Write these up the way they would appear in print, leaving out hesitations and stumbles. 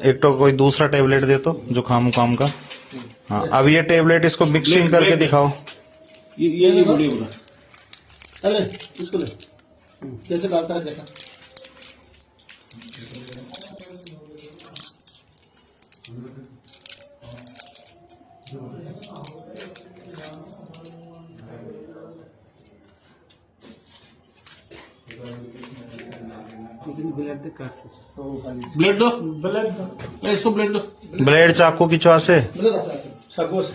एक तो कोई दूसरा टेबलेट दे तो जुकाम उकाम का। हाँ, अब ये टेबलेट इसको मिक्सिंग करके दिखाओ। ये बोलिए अरे इसको ले कैसे डालता है देखा। ब्लेड दो, इसको ब्लेड दो। ब्लेड चाकू की चौक से चाकू से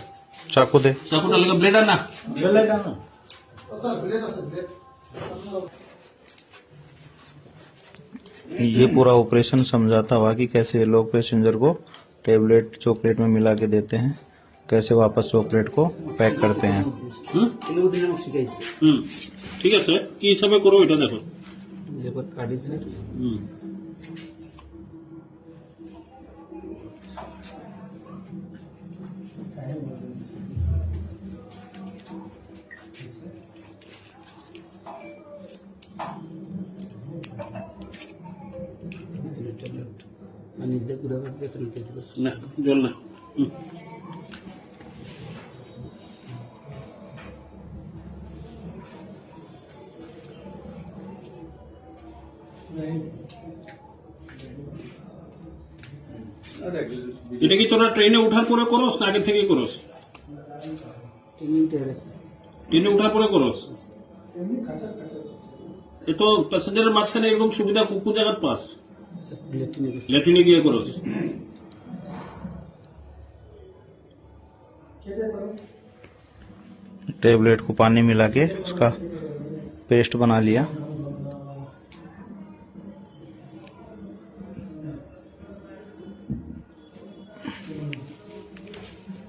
चाकू दे। चाकू डालेगा, ब्लेड आना। ब्लेड आना ब्लेड ये पूरा ऑपरेशन समझाता हुआ कि कैसे लोग पैसेंजर को टेबलेट चॉकलेट में मिला के देते हैं, कैसे वापस चॉकलेट को पैक करते हैं। ঠিক আছে, কি হিসাবে করো এটা দেখো। না জল না। এটা কি তোরা ট্রেনে ওঠার পরে করস না আগে থেকে করস? ট্রেনে ওঠার পরে করস। এ তো প্যাসেঞ্জারের মাঝখানে এরকম সুবিধা কোন জায়গায় পাস? ল্যাট্রিনে গিয়ে করস। टेबलेट को पानी मिला के उसका पेस्ट बना लिया।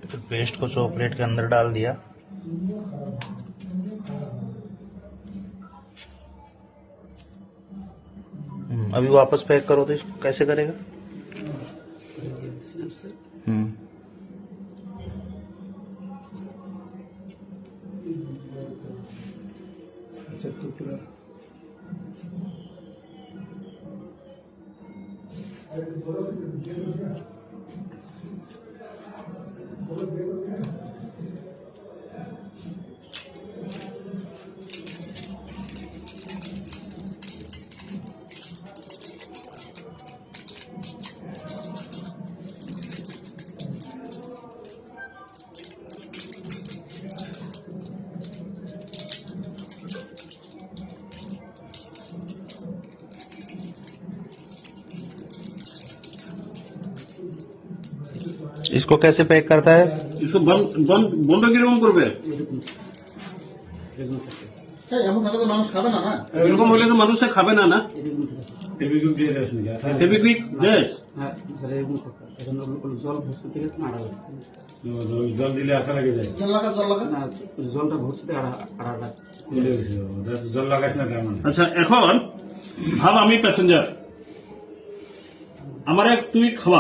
फिर पेस्ट को चॉकलेट के अंदर डाल दिया। अभी वापस पैक करो तो इसको कैसे करेगा? इसको कैसे पैक करता है? इसको বন্ধ কিরকম করবে? এমন থাকলে তো মানুষ খাবে না। এরকম হলে তো মানুষ খাবে না। না ফেবিকুইক দেশ জল ভর্তি থেকে জল দিলে আশা লাগে যায়। জলটা ভর্তি থেকে জল লাগাস না তেমন। আচ্ছা, এখন ভাব আমি প্যাসেঞ্জার, আমার তুই খাওয়া